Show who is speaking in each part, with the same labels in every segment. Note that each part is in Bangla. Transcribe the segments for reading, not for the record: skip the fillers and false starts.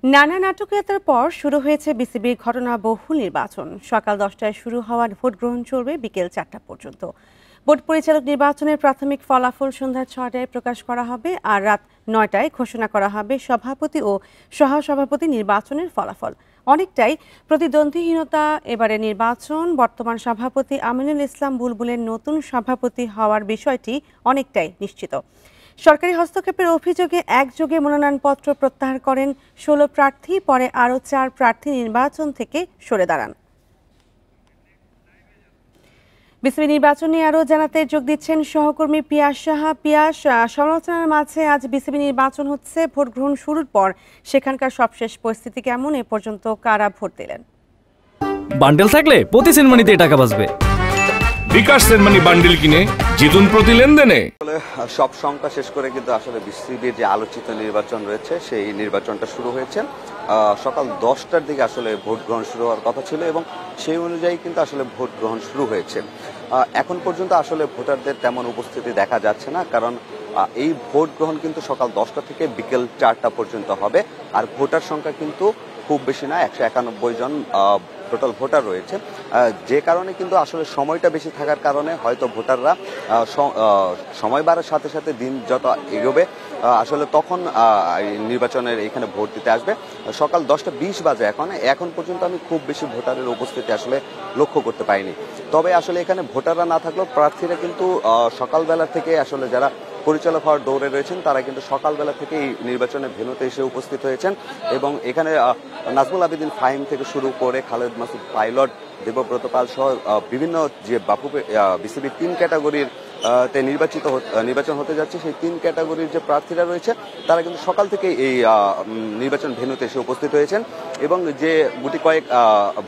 Speaker 1: নানা নাটকীয়তার পর শুরু হয়েছে বিসিবির ঘটনাবহুল নির্বাচন। সকাল 10টায় শুরু হওয়া ভোট গ্রহণ চলবে বিকেল 4টা পর্যন্ত। বোর্ড পরিচালক নির্বাচনের প্রাথমিক ফলাফল সন্ধ্যা 6টায় প্রকাশ করা হবে, আর রাত 9টায় ঘোষণা করা হবে সভাপতি ও সহসভাপতি নির্বাচনের ফলাফল। অনেকটাই প্রতিদ্বন্দ্বিহীনতা এবারে নির্বাচন। বর্তমান সভাপতি আমিনুল ইসলাম বুলবুলের নতুন সভাপতি হওয়ার বিষয়টি অনেকটাই নিশ্চিত। সরকারি হস্তক্ষেপের অভিযোগে একযোগে মনোনয়নপত্র প্রত্যাহার করেন 16 প্রার্থী। পরে আরও 4 প্রার্থী নির্বাচন থেকে সরে দাঁড়ান। বিসিবি নির্বাচন নিয়ে আরও জানাতে যোগ দিচ্ছেন সহকর্মী পিয়াস সাহা। পিয়াস, সমালোচনার মাঝে আজ বিসিবি নির্বাচন হচ্ছে। ভোট গ্রহণ শুরুর পর সেখানকার সবশেষ পরিস্থিতি কেমন? এ পর্যন্ত কারা ভোট দিলেন?
Speaker 2: বান্ডেল থাকলে প্রতি সেনমানিতে টাকা বাঁচবে।
Speaker 3: বিকাশ সেনমানি বান্ডেল কিনে জিতুন প্রতি লেনদেনে।
Speaker 4: সব সংখ্যা শেষ করে কিন্তু আসলে বিসিবির যে আলোচিত নির্বাচন রয়েছে সেই নির্বাচনটা শুরু হয়েছে। সকাল 10টার দিকে আসলে ভোট গ্রহণ শুরু হওয়ার কথা ছিল এবং সেই অনুযায়ী কিন্তু আসলে ভোট গ্রহণ শুরু হয়েছে। এখন পর্যন্ত আসলে ভোটারদের তেমন উপস্থিতি দেখা যাচ্ছে না, কারণ এই ভোট গ্রহণ কিন্তু সকাল 10টা থেকে বিকেল 4টা পর্যন্ত হবে। আর ভোটার সংখ্যা কিন্তু খুব বেশি না, 191 জন টোটাল ভোটার রয়েছে। যে কারণে কিন্তু আসলে সময়টা বেশি থাকার কারণে হয়তো ভোটাররা সময় বাড়ার সাথে সাথে দিন যত এগোবে আসলে তখন নির্বাচনের এখানে ভোট দিতে আসবে। সকাল 10টা 20 বাজে এখন পর্যন্ত আমি খুব বেশি ভোটারের উপস্থিতি আসলে লক্ষ্য করতে পাইনি। তবে আসলে এখানে ভোটাররা না থাকলেও প্রার্থীরা কিন্তু সকালবেলা থেকে আসলে যারা পরিচালক হওয়ার দৌড়ে রয়েছেন তারা কিন্তু সকালবেলা থেকে এই নির্বাচনের ভেন্যুতে এসে উপস্থিত হয়েছেন এবং এখানে নাজমুল আবেদিন ফাহিম থেকে শুরু করে খালেদ মাসুদ পাইলট, দেবব্রত পাল সহ বিভিন্ন যে বিসিবির 3 ক্যাটাগরির নির্বাচন হতে যাচ্ছে, সেই 3 ক্যাটাগরির যে প্রার্থীরা রয়েছে তারা কিন্তু সকাল থেকে এই নির্বাচন ভেন্যুতে এসে উপস্থিত হয়েছেন এবং যে গুটি কয়েক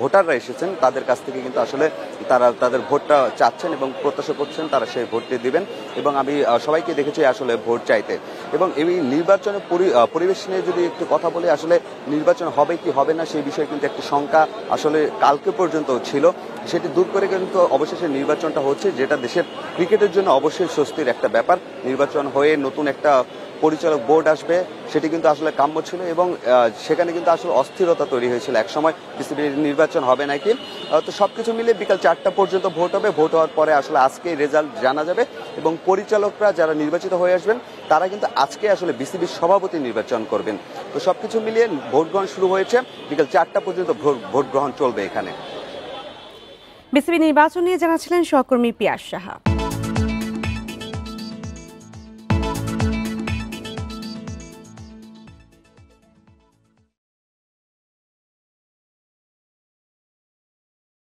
Speaker 4: ভোটাররা এসেছেন তাদের কাছ থেকে কিন্তু আসলে তারা তাদের ভোটটা চাচ্ছেন এবং প্রত্যাশা করছেন তারা সেই ভোটটি দিবেন। এবং আমি সবাইকে দেখেছি আসলে ভোট চাইতে। এবং এই নির্বাচনের পরিবেশ নিয়ে যদি একটু কথা বলি, আসলে নির্বাচন হবে কি হবে না সেই বিষয়ে কিন্তু একটি শঙ্কা আসলে কালকে পর্যন্ত ছিল, সেটি দূর করে কিন্তু অবশেষে নির্বাচনটা হচ্ছে, যেটা দেশের ক্রিকেটের জন্য অবশ্যই স্বস্তির একটা ব্যাপার। নির্বাচন হয়ে নতুন একটা পরিচালক বোর্ড আসবে, সেটি কিন্তু আসলে কাম্য ছিল এবং সেখানে কিন্তু আসলে অস্থিরতা তৈরি হয়েছিল একসময় বিসিবির নির্বাচন হবে নাকি। তো সবকিছু মিলে বিকাল 4টা পর্যন্ত ভোট হবে। ভোট হওয়ার পরে আসলে আজকে রেজাল্ট জানা যাবে এবং পরিচালকরা যারা নির্বাচিত হয়ে আসবেন তারা কিন্তু আজকে আসলে বিসিবির সভাপতি নির্বাচন করবেন। তো সবকিছু মিলিয়ে ভোট গ্রহণ শুরু হয়েছে, বিকাল 4টা পর্যন্ত ভোট গ্রহণ চলবে এখানে।
Speaker 1: বিসিবি নির্বাচন নিয়ে জানাচ্ছিলেন সহকর্মী পিয়াস সাহা।